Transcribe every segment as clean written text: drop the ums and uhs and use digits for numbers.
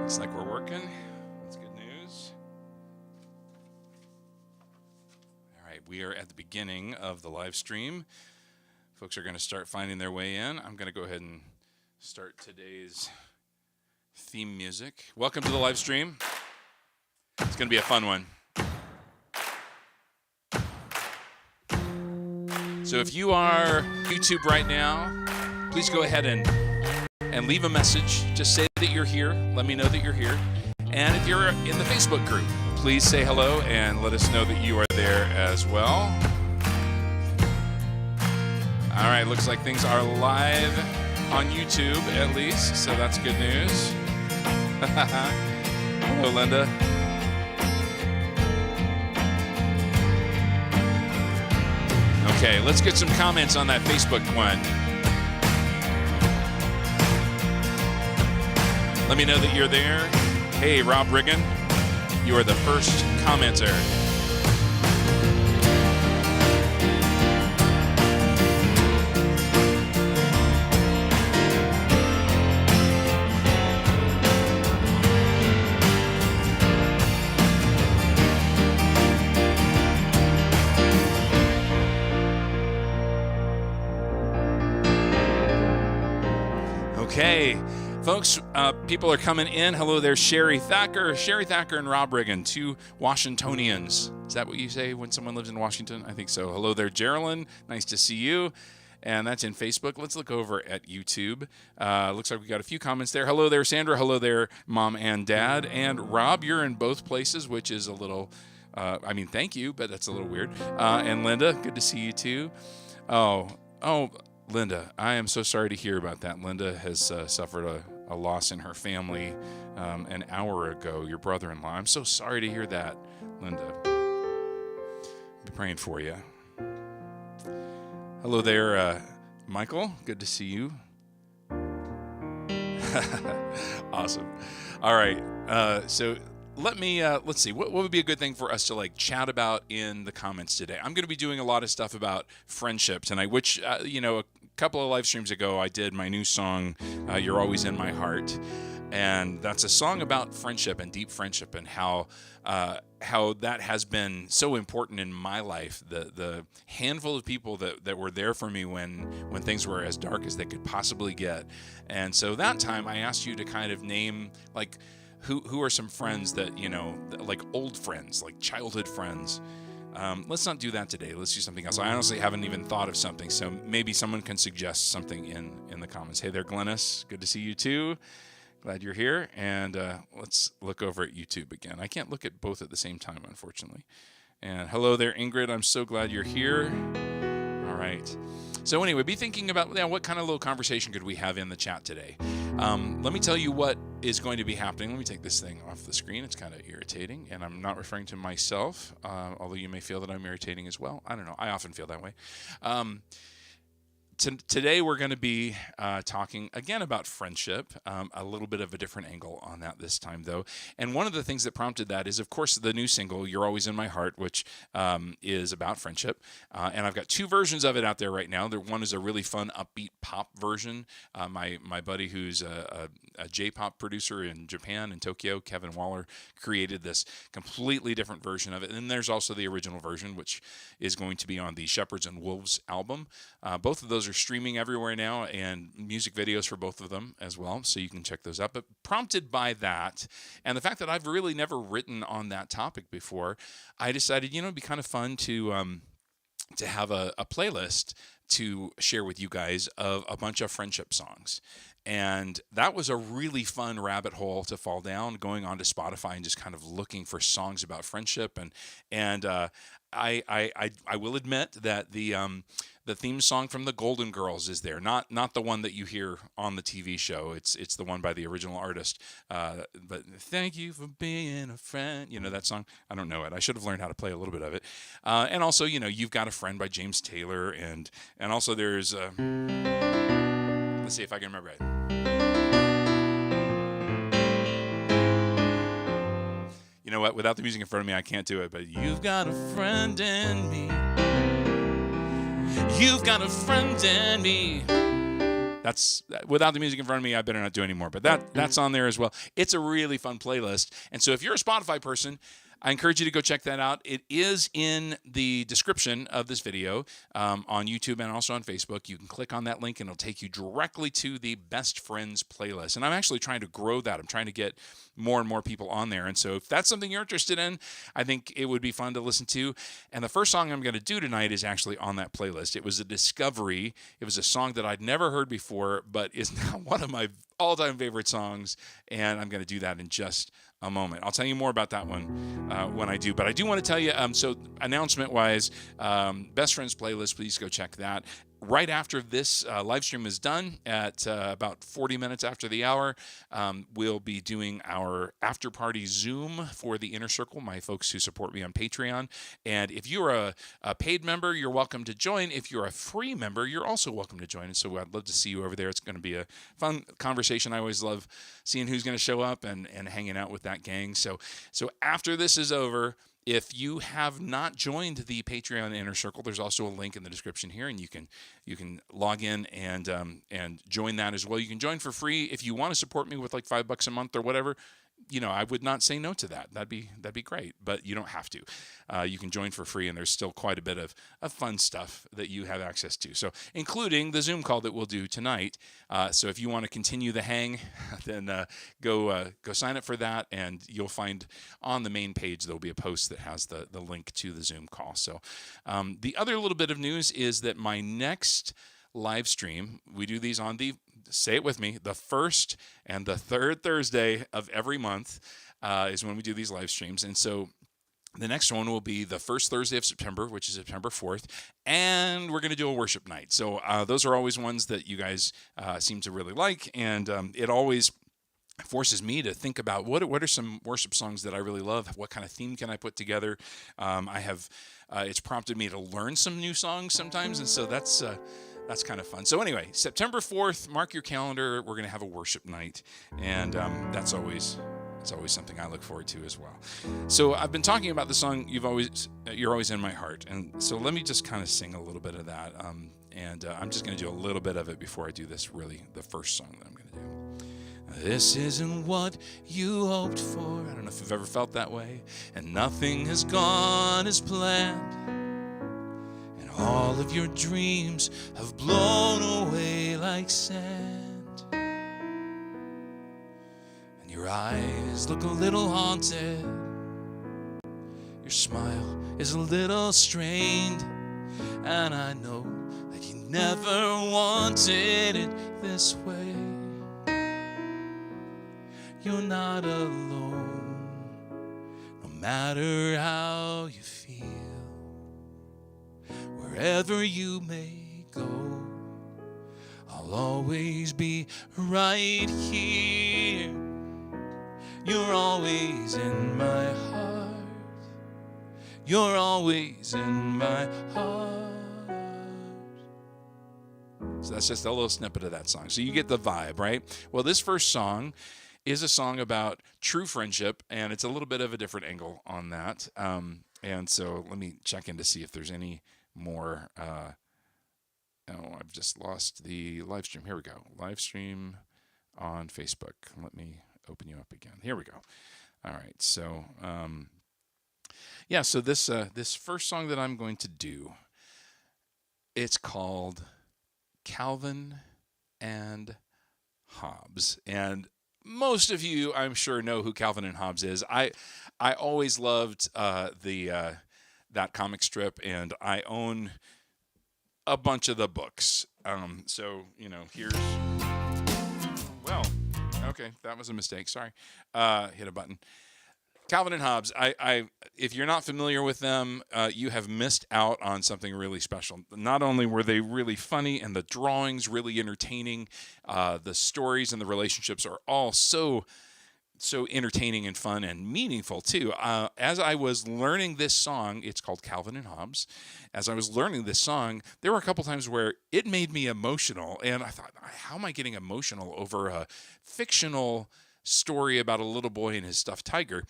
Looks like we're working. That's good news. All right, we are at the beginning of the live stream. Folks are going to start finding their way in. I'm going to go ahead and start today's theme music. Welcome to the live stream. It's going to be a fun one. So if you are YouTube right now, please go ahead and leave a message. Just say that you're here. Let me know that you're here. And if you're in the Facebook group, please say hello and let us know that you are there as well. All right, looks like things are live on YouTube at least, so that's good news. Hello, Linda. Okay, let's get some comments on that Facebook one. Let me know that you're there. Hey, Rob Riggan, you are the first commenter. Okay. Folks, people are coming in. Hello there, Sherry Thacker. Sherry Thacker and Rob Riggan, two Washingtonians. Is that what you say when someone lives in Washington? I think so. Hello there, Geraldine. Nice to see you. And that's in Facebook. Let's look over at YouTube. Looks like we got a few comments there. Hello there, Sandra. Hello there, Mom and Dad. And Rob, you're in both places, which is a little, thank you, but that's a little weird. And Linda, good to see you too. Oh, Linda, I am so sorry to hear about that. Linda has suffered a loss in her family an hour ago, your brother-in-law. I'm so sorry to hear that, Linda. I'll be praying for you. Hello there, Michael. Good to see you. Awesome. All right. So let's see, what would be a good thing for us to chat about in the comments today? I'm going to be doing a lot of stuff about friendship tonight, which, a couple of live streams ago, I did my new song, You're Always in My Heart. And that's a song about friendship and deep friendship and how that has been so important in my life. The handful of people that were there for me when things were as dark as they could possibly get. And so that time I asked you to kind of name who are some friends that, like old friends, like childhood friends. Let's not do that today. Let's do something else. I honestly haven't even thought of something, so maybe someone can suggest something in the comments. Hey there, Glennis. Good to see you too. Glad you're here. And let's look over at YouTube again. I can't look at both at the same time, unfortunately. And hello there, Ingrid. I'm so glad you're here. All right. So anyway, be thinking about what kind of little conversation could we have in the chat today. Let me tell you what is going to be happening. Let me take this thing off the screen. It's kind of irritating, and I'm not referring to myself, although you may feel that I'm irritating as well. I don't know. I often feel that way. Today we're going to be talking again about friendship, a little bit of a different angle on that this time though. And one of the things that prompted that is, of course, the new single, You're Always in My Heart, which is about friendship. And I've got two versions of it out there right now. One is a really fun, upbeat pop version. My buddy who's a J-pop producer in Japan, in Tokyo, Kevin Waller, created this completely different version of it. And then there's also the original version, which is going to be on the Shepherds and Wolves album. Both of those are streaming everywhere now, and music videos for both of them as well, so you can check those out. But prompted by that, and the fact that I've really never written on that topic before, I decided, it'd be kind of fun to have a playlist to share with you guys of a bunch of friendship songs. And that was a really fun rabbit hole to fall down, going on to Spotify and just kind of looking for songs about friendship. And I will admit that the theme song from the Golden Girls is there, not the one that you hear on the TV show. It's the one by the original artist. But thank you for being a friend. That song. I don't know it. I should have learned how to play a little bit of it. And also, You've Got a Friend by James Taylor, and also there's let's see if I can remember it. You know what? Without the music in front of me, I can't do it. But you've got a friend in me. You've got a friend in me. That's without the music in front of me, I better not do anymore. But that's on there as well. It's a really fun playlist. And so if you're a Spotify person, I encourage you to go check that out. It is in the description of this video on YouTube and also on Facebook. You can click on that link and it'll take you directly to the Best Friends playlist. And I'm actually trying to grow that. I'm trying to get more and more people on there. And so if that's something you're interested in, I think it would be fun to listen to. And the first song I'm going to do tonight is actually on that playlist. It was a discovery. It was a song that I'd never heard before, but is now one of my all-time favorite songs. And I'm going to do that in just a moment. I'll tell you more about that one when I do. But I do want to tell you, so announcement-wise, Best Friends playlist, please go check that. Right after this live stream is done, at about 40 minutes after the hour, we'll be doing our after-party Zoom for the Inner Circle, my folks who support me on Patreon. And if you're a paid member, you're welcome to join. If you're a free member, you're also welcome to join. And so I'd love to see you over there. It's going to be a fun conversation. I always love seeing who's going to show up and hanging out with that gang. So after this is over, if you have not joined the Patreon Inner Circle, there's also a link in the description here, and you can log in and join that as well. You can join for free if you want to support me with like $5 a month or whatever. I would not say no to that. That'd be great, but you don't have to. You can join for free, and there's still quite a bit of fun stuff that you have access to. So, including the Zoom call that we'll do tonight. So, if you want to continue the hang, then go sign up for that, and you'll find on the main page there'll be a post that has the link to the Zoom call. So, the other little bit of news is that my next live stream, we do these on say it with me, the first and the third Thursday of every month is when we do these live streams. And so the next one will be the first Thursday of September, which is September 4th, and we're going to do a worship night. So those are always ones that you guys seem to really like, and it always forces me to think about what are some worship songs that I really love. What kind of theme can I put together? It's prompted me to learn some new songs sometimes, and so that's kind of fun. So anyway, September 4th, mark your calendar. We're going to have a worship night, and it's always something I look forward to as well. So I've been talking about the song "You're Always in My Heart," and so let me just kind of sing a little bit of that. I'm just going to do a little bit of it before I do the first song that I'm going to do. This isn't what you hoped for. I don't know if you've ever felt that way. And nothing has gone as planned. And all of your dreams have blown away like sand. And your eyes look a little haunted. Your smile is a little strained. And I know that you never wanted it this way. You're not alone, no matter how you feel. Wherever you may go, I'll always be right here. You're always in my heart. You're always in my heart. So that's just a little snippet of that song. So you get the vibe, right? Well, this first song is a song about true friendship, and it's a little bit of a different angle on that. And so let me check in to see if there's any more. I've just lost the live stream. Here we go. Live stream on Facebook. Let me open you up again. Here we go. All right. So, so this first song that I'm going to do, it's called Calvin and Hobbes. And most of you, I'm sure, know who Calvin and Hobbes is. I always loved that comic strip, and I own a bunch of the books. Here's... Well, okay, that was a mistake. Sorry. Hit a button. Calvin and Hobbes, if you're not familiar with them, you have missed out on something really special. Not only were they really funny and the drawings really entertaining, the stories and the relationships are all so entertaining and fun and meaningful too. As I was learning this song, it's called Calvin and Hobbes. As I was learning this song, there were a couple times where it made me emotional, and I thought, how am I getting emotional over a fictional story about a little boy and his stuffed tiger?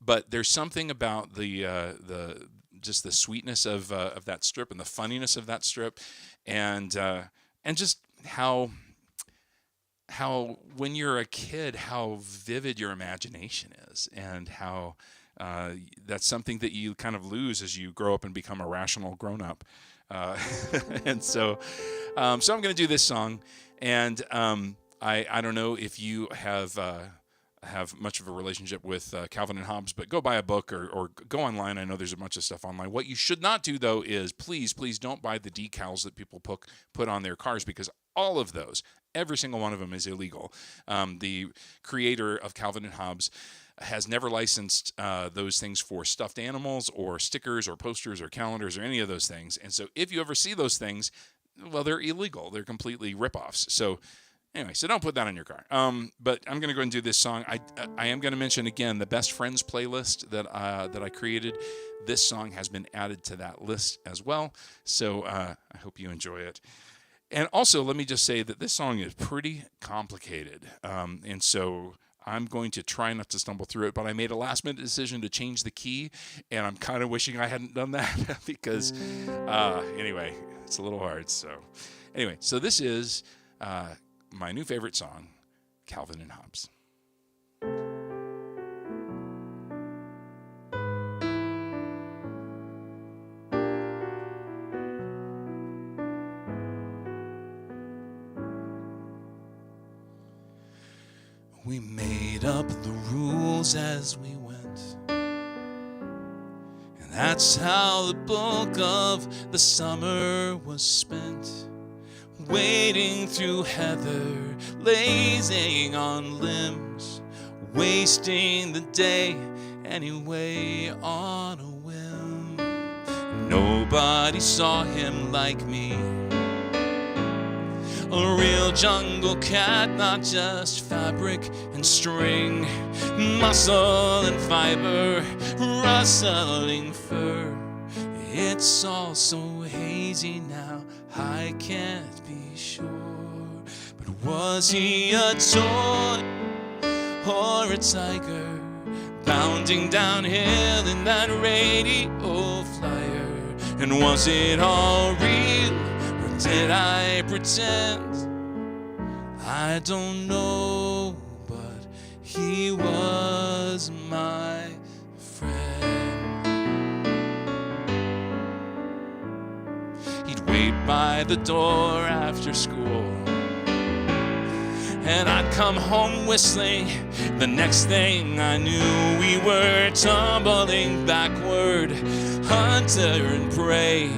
But there's something about just the sweetness of that strip and the funniness of that strip, and just how how when you're a kid, how vivid your imagination is, and how that's something that you kind of lose as you grow up and become a rational grown-up. And so I'm going to do this song, and I don't know if you have much of a relationship with Calvin and Hobbes, but go buy a book or go online. I know there's a bunch of stuff online. What you should not do, though, is please don't buy the decals that people put on their cars, because all of those, every single one of them, is illegal. The creator of Calvin and Hobbes has never licensed those things for stuffed animals or stickers or posters or calendars or any of those things. And so if you ever see those things, well, they're illegal. They're completely ripoffs. So anyway, so don't put that on your car. But I'm going to go and do this song. I am going to mention again the Best Friends playlist that I created. This song has been added to that list as well. So I hope you enjoy it. And also, let me just say that this song is pretty complicated. And so I'm going to try not to stumble through it, but I made a last-minute decision to change the key, and I'm kind of wishing I hadn't done that because, anyway, it's a little hard. So anyway, so this is my new favorite song, Calvin and Hobbes. We made up the rules as we went, and that's how the bulk of the summer was spent. Wading through heather, lazing on limbs, wasting the day anyway on a whim. Nobody saw him like me, a real jungle cat, not just fabric and string, muscle and fiber, rustling fur. It's all so hazy now, I can't be sure. But was he a toy or a tiger, bounding downhill in that radio flyer? And was it all real, or did I pretend? I don't know, but he was my friend. He'd wait by the door after school, and I'd come home whistling. The next thing I knew, we were tumbling backward, hunter and prey.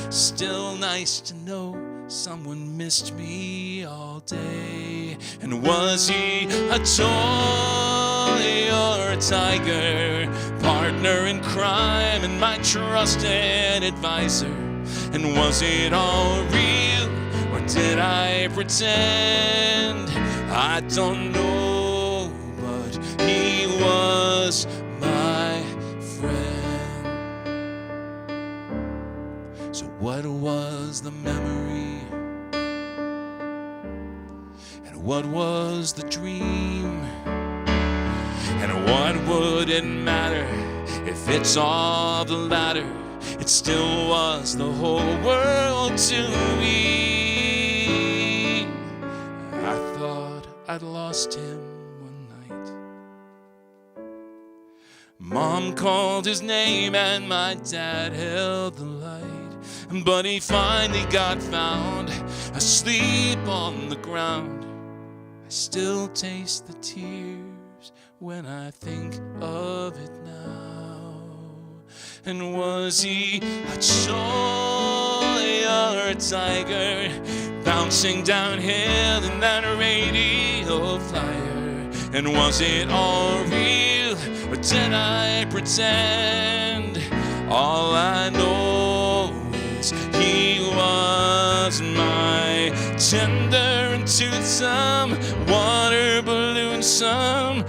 Still nice to know someone missed me all day. And was he a toy or a tiger, partner in crime and my trusted advisor? And was it all real, or did I pretend? I don't know, but he was my friend. So what was the memory? And what was the dream? And what would it matter if it's all the latter? It still was the whole world to me. I thought I'd lost him one night. Mom called his name and my dad held the light. But he finally got found asleep on the ground. I still taste the tears when I think of it now. And was he a toy or a tiger, bouncing downhill in that radio flyer? And was it all real, or did I pretend? All I know is he was my tender and toothsome, water balloon-some.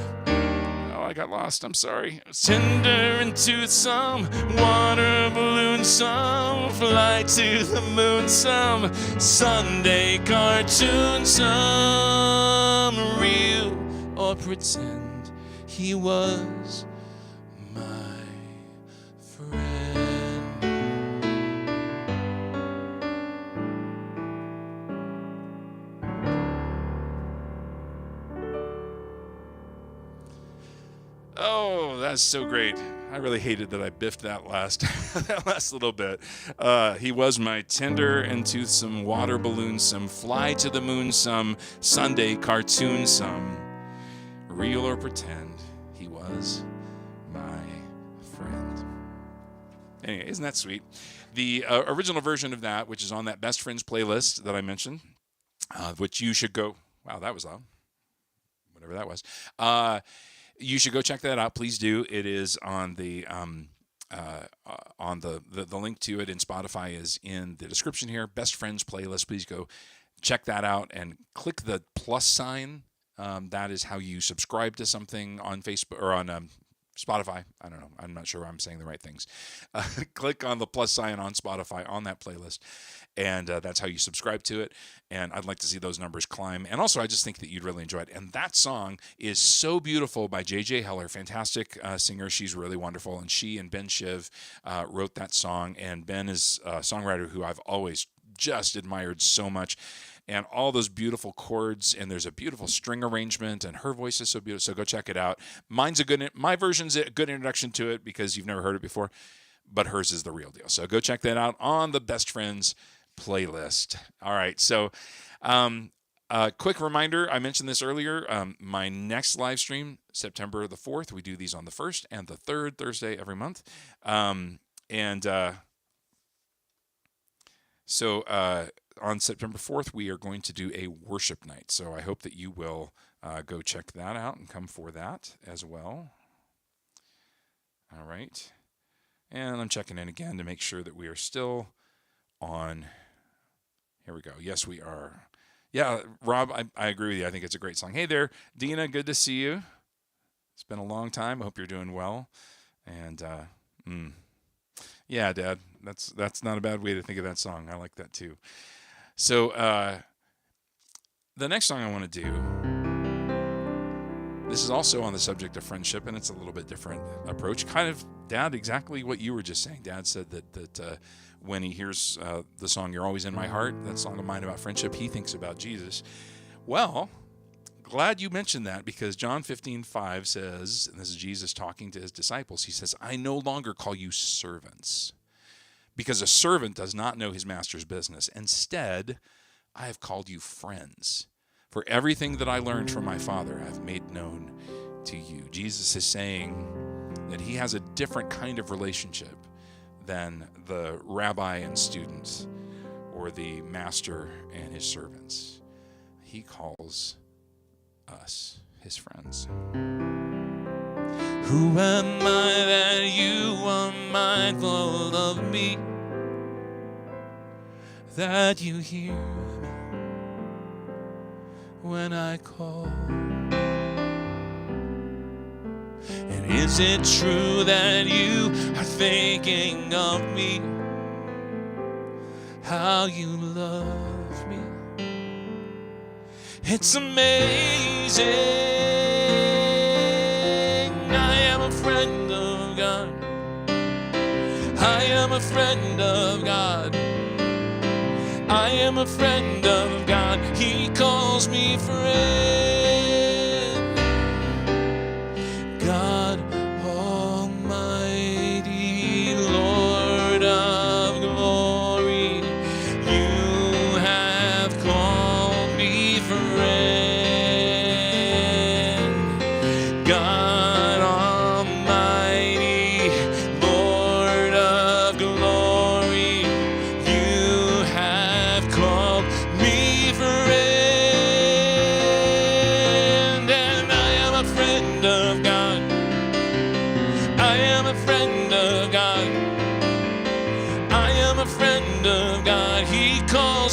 I got lost, I'm sorry. Tender and toothsome, water balloon some, fly to the moon some, Sunday cartoon some, real or pretend. He was my friend. That's so great. I really hated that I biffed that last that last little bit. He was my tender and toothsome water balloon, some fly to the moon, some Sunday cartoon, some real or pretend. He was my friend. Anyway, isn't that sweet? The original version of that, which is on that Best Friends playlist that I mentioned, which you should go. Wow, that was loud. Whatever that was. You should go check that out. Please do. It is on the link to it in Spotify is in the description here. Best Friends playlist. Please go check that out and click the plus sign. That is how you subscribe to something on Facebook or on Spotify. I don't know. I'm not sure I'm saying the right things. Click on the plus sign on Spotify on that playlist, and that's how you subscribe to it. And I'd like to see those numbers climb. And also, I just think that you'd really enjoy it. And that song is so beautiful by J.J. Heller, fantastic singer. She's really wonderful. And she and Ben Shiv wrote that song. And Ben is a songwriter who I've always just admired so much. And all those beautiful chords, and there's a beautiful string arrangement, and her voice is so beautiful. So go check it out. My version's a good introduction to it because you've never heard it before, but hers is the real deal. So go check that out on the Best Friends playlist. All right. So, quick reminder. I mentioned this earlier. My next live stream, September the 4th. We do these on the 1st and the 3rd Thursday every month. On September 4th, we are going to do a worship night. So I hope that you will go check that out and come for that as well. All right. And I'm checking in again to make sure that we are still on. Here we go. Yes, we are. Yeah, Rob, I agree with you. I think it's a great song. Hey there, Dina. Good to see you. It's been a long time. I hope you're doing well. And yeah, Dad, that's not a bad way to think of that song. I like that too. So the next song I want to do, this is also on the subject of friendship, and it's a little bit different approach. Kind of, Dad, exactly what you were just saying. Dad said that when he hears the song "You're Always in My Heart," that song of mine about friendship, he thinks about Jesus. Well, glad you mentioned that, because John 15:5 says, and this is Jesus talking to his disciples, he says, "I no longer call you servants, because a servant does not know his master's business. Instead, I have called you friends. For everything that I learned from my Father, I've made known to you." Jesus is saying that he has a different kind of relationship than the rabbi and students or the master and his servants. He calls us his friends. Who am I that you are mindful of me, that you hear me when I call? And is it true that you are thinking of me, how you love me? It's amazing. Friend of God, I am a friend of God, I am a friend of God. He calls me friend. God Almighty, Lord of glory, you have called me friend. God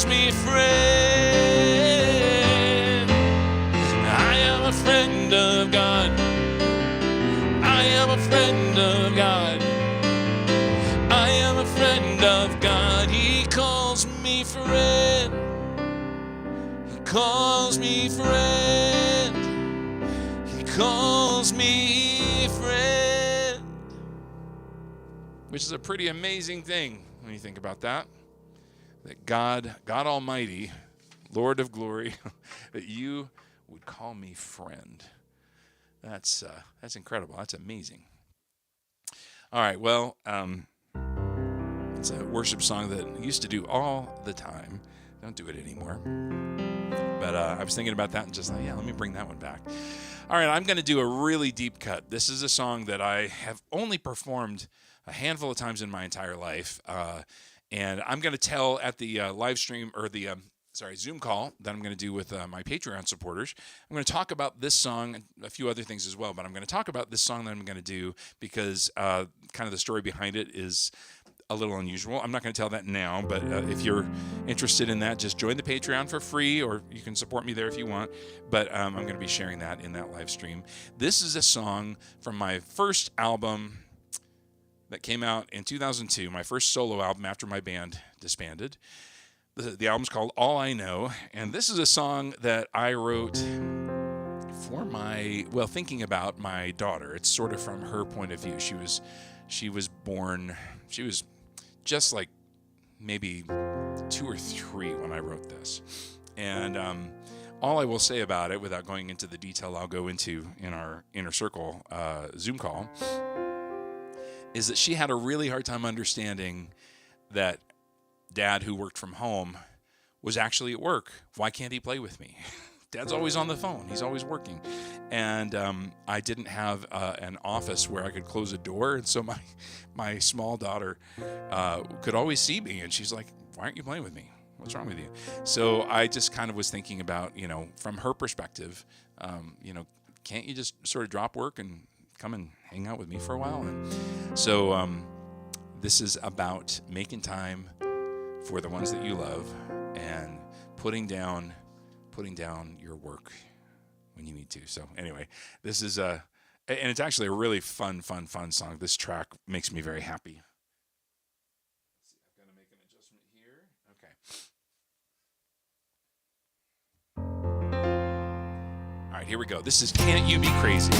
me friend. I am a friend of God. I am a friend of God. I am a friend of God. He calls me friend. He calls me friend. He calls me friend. Which is a pretty amazing thing when you think about that. That God Almighty, Lord of glory, that you would call me friend. That's incredible. That's amazing. All right, well, it's a worship song that I used to do all the time. Don't do it anymore. But I was thinking about that and just like, yeah, let me bring that one back. All right, I'm going to do a really deep cut. This is a song that I have only performed a handful of times in my entire life. And I'm going to tell at the live stream or the Zoom call that I'm going to do with my Patreon supporters. I'm going to talk about this song and a few other things as well, but I'm going to talk about this song that I'm going to do because kind of the story behind it is a little unusual. I'm not going to tell that now, but if you're interested in that, just join the Patreon for free, or you can support me there if you want. But I'm going to be sharing that in that live stream. This is a song from my first album that came out in 2002, my first solo album after my band disbanded. The album's called All I Know, and this is a song that I wrote for thinking about my daughter. It's sort of from her point of view. She was just like maybe 2 or 3 when I wrote this. And all I will say about it, without going into the detail I'll go into in our Inner Circle Zoom call, is that she had a really hard time understanding that Dad, who worked from home, was actually at work. Why can't he play with me? Dad's always on the phone. He's always working. And I didn't have an office where I could close a door. And so my small daughter could always see me. And she's like, why aren't you playing with me? What's wrong with you? So I just kind of was thinking about, from her perspective, can't you just sort of drop work and come and hang out with me for a while? And so this is about making time for the ones that you love and putting down your work when you need to. So anyway, this is and it's actually a really fun song. This track makes me very happy. Let's see, I've got to make an adjustment here. Okay. All right, here we go. This is Can't You Be Crazy?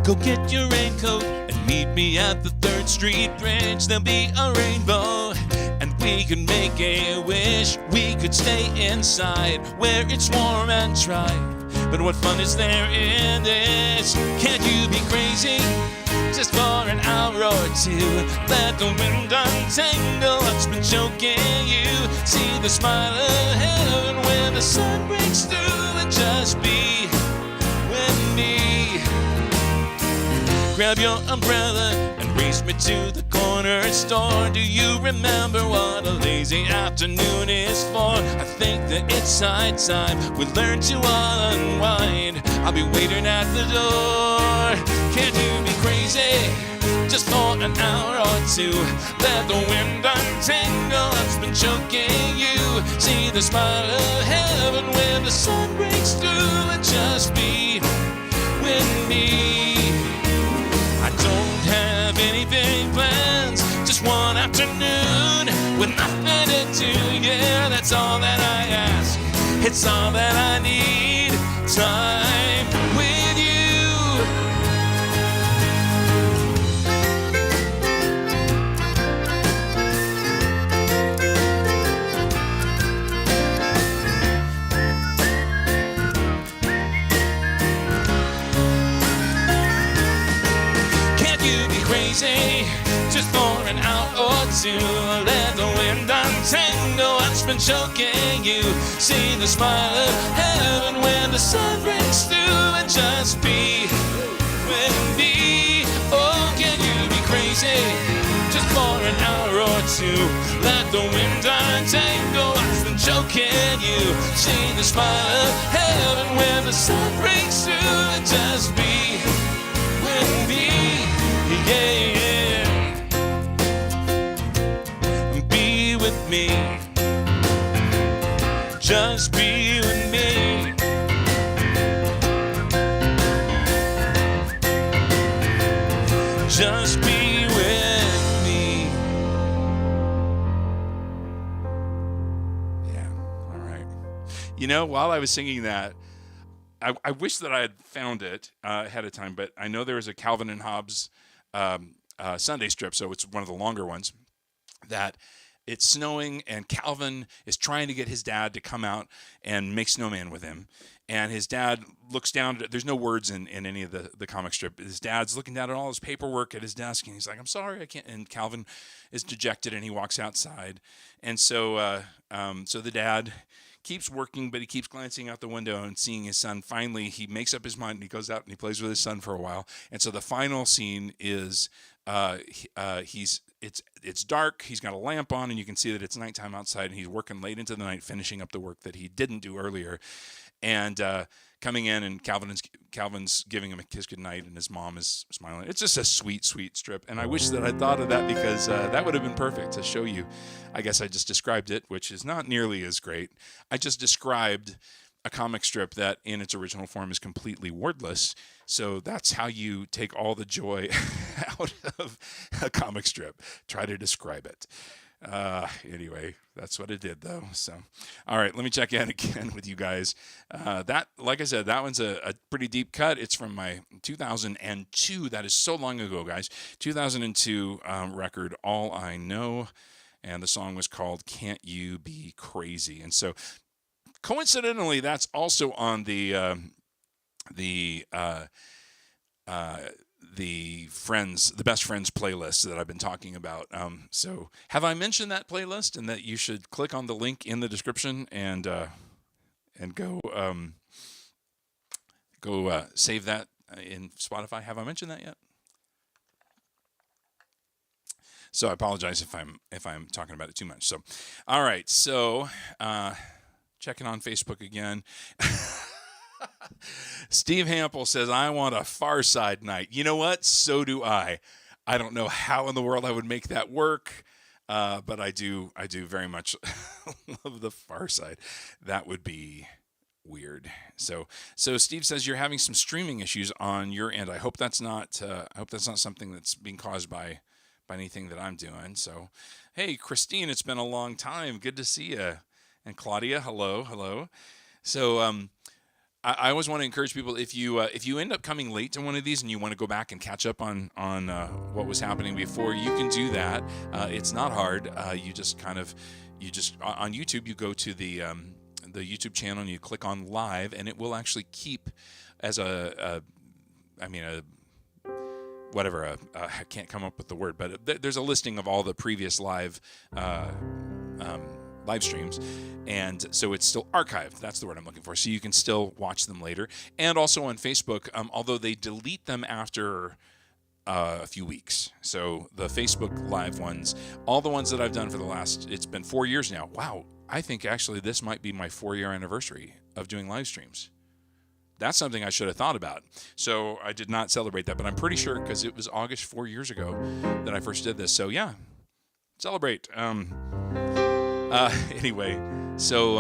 Go get your raincoat and meet me at the 3rd Street Bridge. There'll be a rainbow and we can make a wish. We could stay inside where it's warm and dry. But what fun is there in this? Can't you be crazy? Just for an hour or 2. Let the wind untangle what's been choking you. See the smile of heaven when the sun breaks through, and just be with me. Grab your umbrella and race me to the corner store. Do you remember what a lazy afternoon is for? I think that it's high time we learn to unwind. I'll be waiting at the door. Can't you be crazy? Just for an hour or 2. Let the wind untangle what's been choking you. See the smile of heaven when the sun breaks through, and just be with me. I don't have any big plans, just one afternoon with nothing to do. Yeah, that's all that I ask. It's all that I need. Time with you. Just for an hour or 2. Let the wind untangle what's been choking you. See the smile of heaven when the sun breaks through, and just be with me. Oh, can you be crazy? Just for an hour or 2. Let the wind untangle what's been choking you. See the smile of heaven when the sun breaks through, and just be with me. Yeah, be with me. Just be with me. Just be with me. Yeah, all right. While I was singing that, I wish that I had found it ahead of time, but I know there was a Calvin and Hobbes Sunday strip, so it's one of the longer ones, that it's snowing, and Calvin is trying to get his dad to come out and make snowman with him. And his dad looks down. There's no words in any of the comic strip. His dad's looking down at all his paperwork at his desk, and he's like, "I'm sorry, I can't." And Calvin is dejected, and he walks outside. And so the dad keeps working, but he keeps glancing out the window and seeing his son. Finally, he makes up his mind, and he goes out and he plays with his son for a while. And so the final scene is it's dark. He's got a lamp on, and you can see that it's nighttime outside, and he's working late into the night, finishing up the work that he didn't do earlier. And coming in, and Calvin's giving him a kiss goodnight, and his mom is smiling. It's just a sweet, sweet strip. And I wish that I'd thought of that, because that would have been perfect to show you. I guess I just described it, which is not nearly as great. I just described a comic strip that in its original form is completely wordless. So that's how you take all the joy out of a comic strip. Try to describe it. Anyway, that's what it did, though. So, all right, let me check in again with you guys. That, like I said, that one's a pretty deep cut. It's from my 2002. That is so long ago, guys. 2002 record, All I Know, and the song was called "Can't You Be Crazy?" And so, coincidentally, that's also on the Best Friends playlist that I've been talking about. So have I mentioned that playlist, and that you should click on the link in the description and go save that in Spotify? Have I mentioned that yet? So I apologize if I'm talking about it too much. So, all right. So checking on Facebook again. Steve Hampel says, "I want a Far Side night." You know what? So do I. I don't know how in the world I would make that work, but I do very much love the Far Side. That would be weird. So Steve says you're having some streaming issues on your end. I hope that's not something that's being caused by anything that I'm doing. So, hey, Christine, it's been a long time. Good to see you. And Claudia, hello. So, I always want to encourage people, if you end up coming late to one of these and you want to go back and catch up on what was happening before, you can do that. It's not hard. You just on YouTube, you go to the YouTube channel and you click on live, and it will actually keep as I can't come up with the word, but there's a listing of all the previous live streams, and so it's still archived. That's the word I'm looking for. So you can still watch them later, and also on Facebook, although they delete them after a few weeks. So the Facebook live ones, all the ones that I've done for the last, it's been 4 years now. Wow, I think actually this might be my 4-year anniversary of doing live streams. That's something I should have thought about. So I did not celebrate that, but I'm pretty sure, because it was August 4 years ago that I first did this. So yeah, celebrate. Anyway, so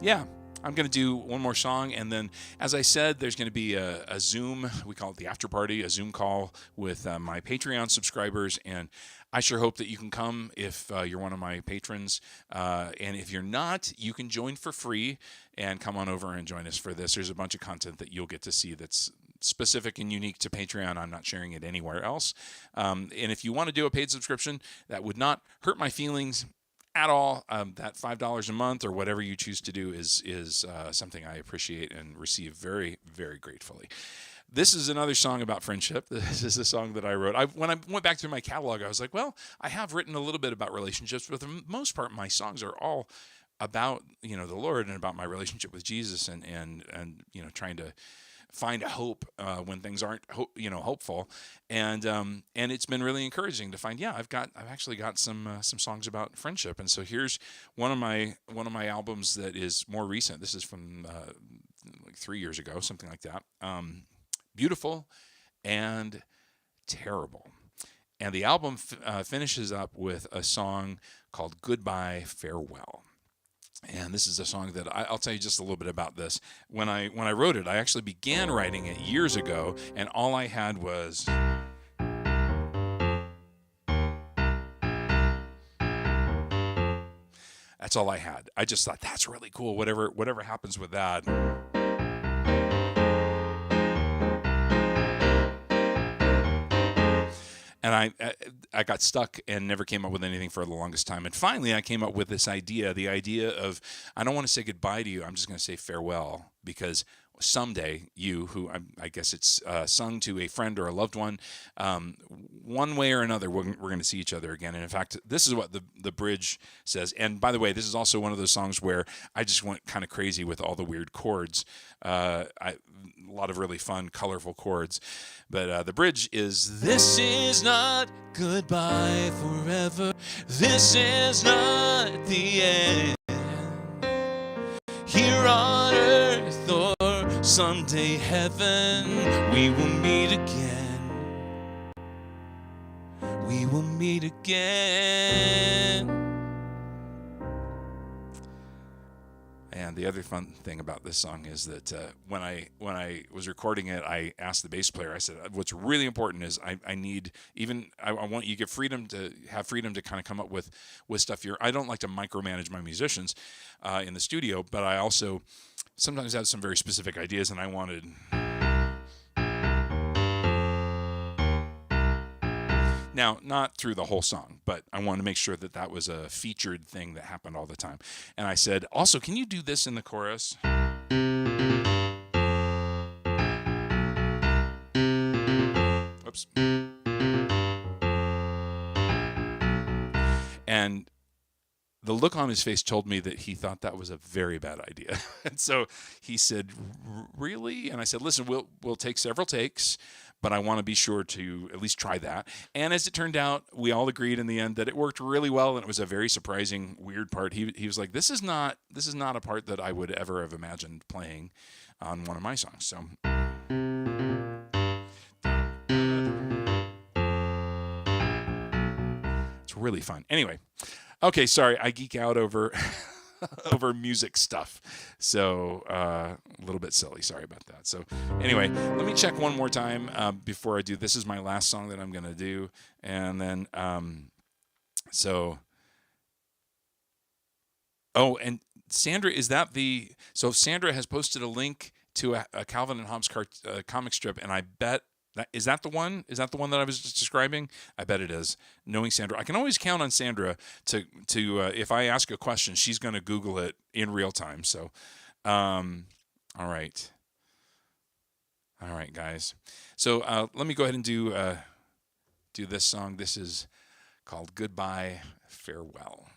yeah, I'm going to do one more song, and then, as I said, there's going to be a Zoom, we call it the after party, a Zoom call with my Patreon subscribers, and I sure hope that you can come if you're one of my patrons, and if you're not, you can join for free and come on over and join us for this. There's a bunch of content that you'll get to see that's specific and unique to Patreon. I'm not sharing it anywhere else, and if you want to do a paid subscription, that would not hurt my feelings at all. That $5 a month or whatever you choose to do is something I appreciate and receive very, very gratefully. This is another song about friendship. This is a song that I wrote. When I went back through my catalog, I was like, well, I have written a little bit about relationships, but for the most part, my songs are all about, the Lord and about my relationship with Jesus, and trying to find a hope when things aren't hopeful, and it's been really encouraging to find. I've actually got some songs about friendship, and so here's one of my albums that is more recent. This is from like 3 years ago, something like that. Beautiful and Terrible, and the album finishes up with a song called Goodbye Farewell. And this is a song that I'll tell you just a little bit about this. When I wrote it, I actually began writing it years ago, and all I had was that's all I had. I just thought that's really cool. Whatever happens with that. And And I got stuck and never came up with anything for the longest time. And finally, I came up with this idea, the idea of, I don't want to say goodbye to you. I'm just going to say farewell, because someday you, who I guess it's sung to a friend or a loved one, one way or another, we're going to see each other again. And in fact, this is what the bridge says. And by the way, this is also one of those songs where I just went kind of crazy with all the weird chords. A lot of really fun, colorful chords. But the bridge is, this is not goodbye forever. This is not the end. Here on earth or someday heaven, we will meet again. We will meet again. And the other fun thing about this song is that when I was recording it, I asked the bass player, I said, what's really important is I want you to have freedom to kind of come up with stuff. I don't like to micromanage my musicians in the studio, but I also sometimes have some very specific ideas, and I wanted... Now, not through the whole song, but I wanted to make sure that was a featured thing that happened all the time. And I said, also, can you do this in the chorus? Oops. And the look on his face told me that he thought that was a very bad idea. And so he said, really? And I said, listen, we'll take several takes, but I want to be sure to at least try that. And as it turned out, we all agreed in the end that it worked really well, and it was a very surprising, weird part. He was like, this is not a part that I would ever have imagined playing on one of my songs. So it's really fun. Anyway, okay, sorry, I geek out over over music stuff. So a little bit silly. Sorry about that. So anyway, let me check one more time before I do. This is my last song that I'm going to do. And then, oh, and Sandra, so Sandra has posted a link to a Calvin and Hobbes comic strip, and I bet, is that the one? Is that the one that I was just describing? I bet it is. Knowing Sandra, I can always count on Sandra to if I ask a question, she's going to Google it in real time. So, all right, guys. So let me go ahead and do this song. This is called "Goodbye, Farewell."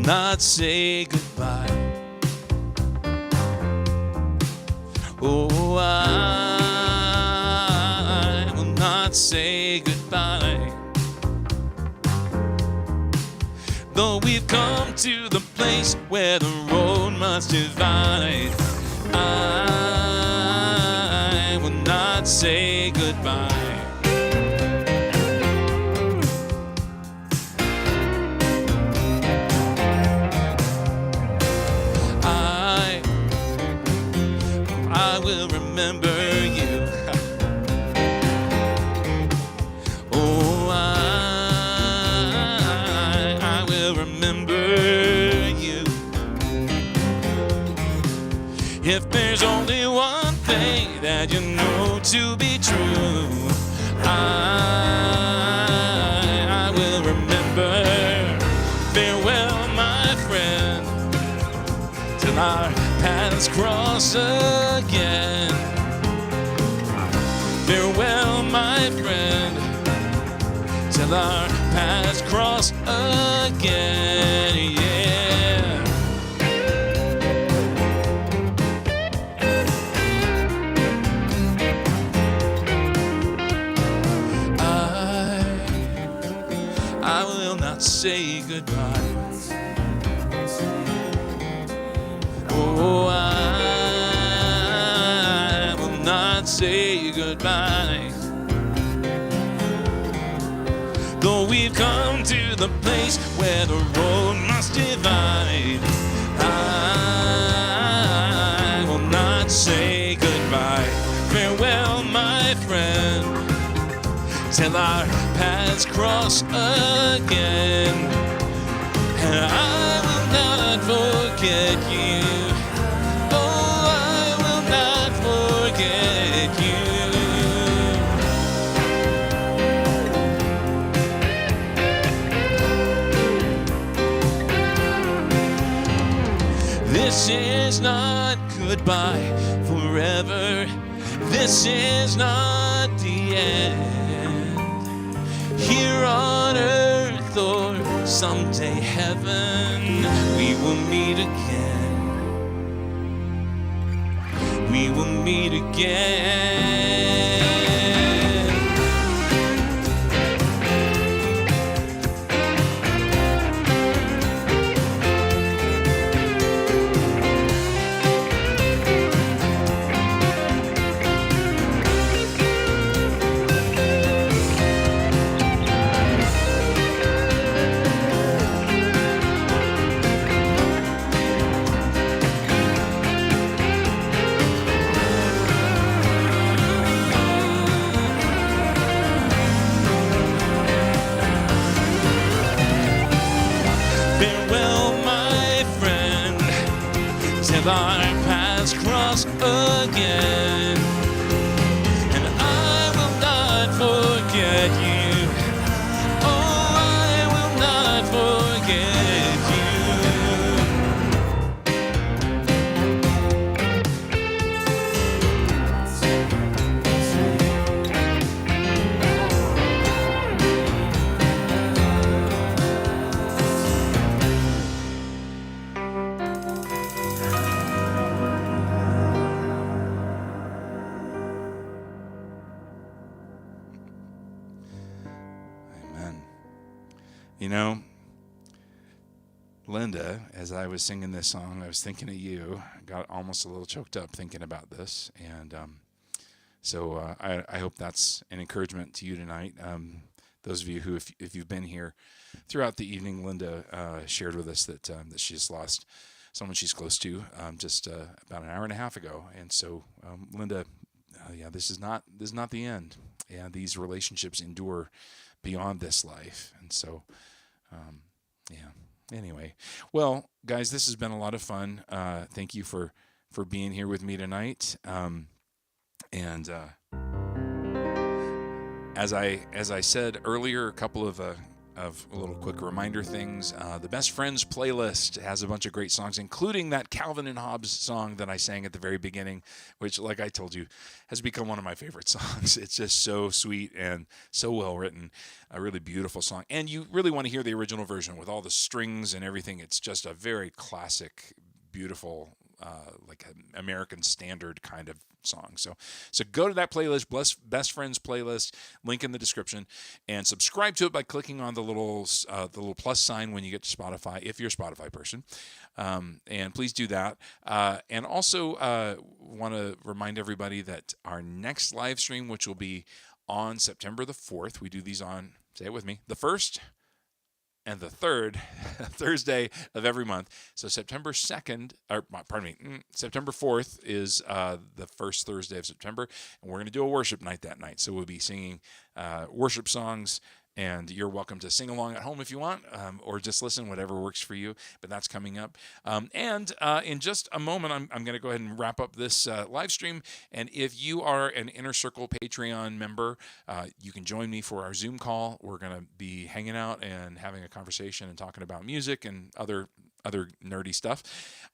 Not say goodbye. Oh, I will not say goodbye. Though we've come to the place where the road must divide, I will not say goodbye. I will remember you. Oh, I will remember you. If there's only one thing that you know to be true, I will remember. Farewell, my friend, till our paths cross again. Farewell, my friend, till our paths cross again. Yeah. I will not say goodbye. Oh, I will not say goodbye. Though we've come to the place where the road must divide, I will not say goodbye. Farewell, my till our paths cross again. And I will not forget you. Oh, I will not forget you. This is not goodbye forever. This is not the end. Here on earth or someday heaven, we will meet again. We will meet again. Our paths cross again, and I will not forget you. Oh, I will not forget You know, Linda, as I was singing this song, I was thinking of you. I got almost a little choked up thinking about this. And so I hope that's an encouragement to you tonight. Those of you who, if you've been here throughout the evening, Linda shared with us that she just lost someone she's close to just about an hour and a half ago. And so, Linda, this is not the end. Yeah, these relationships endure beyond this life. And so, anyway, well, guys, this has been a lot of fun. Thank you for being here with me tonight. And as I said earlier, a couple of little quick reminder things. The Best Friends playlist has a bunch of great songs, including that Calvin and Hobbes song that I sang at the very beginning, which, like I told you, has become one of my favorite songs. It's just so sweet and so well written, a really beautiful song. And you really want to hear the original version with all the strings and everything. It's just a very classic, beautiful, like an American standard kind of song. So go to that playlist, Best Friends playlist, link in the description, and subscribe to it by clicking on the little plus sign when you get to Spotify, if you're a Spotify person. And please do that. And also want to remind everybody that our next live stream, which will be on September the 4th, we do these on, say it with me, the 1st and the 3rd Thursday of every month. So September 4th is the first Thursday of September, and we're going to do a worship night that night. So we'll be singing worship songs, and you're welcome to sing along at home if you want, or just listen, whatever works for you. But that's coming up. And in just a moment, I'm going to go ahead and wrap up this live stream. And if you are an Inner Circle Patreon member, you can join me for our Zoom call. We're going to be hanging out and having a conversation and talking about music and other nerdy stuff.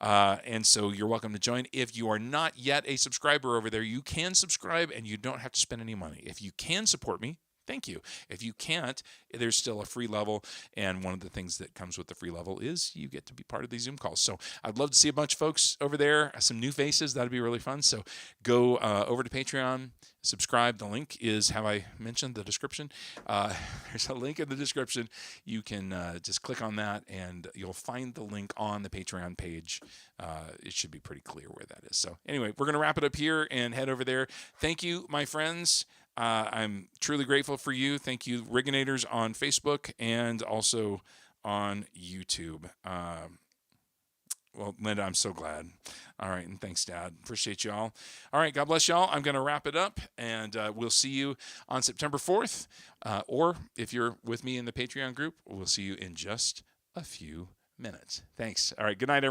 And so you're welcome to join. If you are not yet a subscriber over there, you can subscribe and you don't have to spend any money. If you can support me, thank you. If you can't, there's still a free level, and one of the things that comes with the free level is you get to be part of these Zoom calls. So I'd love to see a bunch of folks over there, some new faces. That'd be really fun. So go over to Patreon, subscribe. The link is, have I mentioned the description? There's a link in the description. You can just click on that, and you'll find the link on the Patreon page. It should be pretty clear where that is. So anyway, we're going to wrap it up here and head over there. Thank you, my friends. I'm truly grateful for you. Thank you, Rigganators on Facebook and also on YouTube. Well, Linda, I'm so glad. All right, and thanks, Dad. Appreciate y'all. All right, God bless y'all. I'm going to wrap it up, and we'll see you on September 4th. Or if you're with me in the Patreon group, we'll see you in just a few minutes. Thanks. All right, good night, everyone.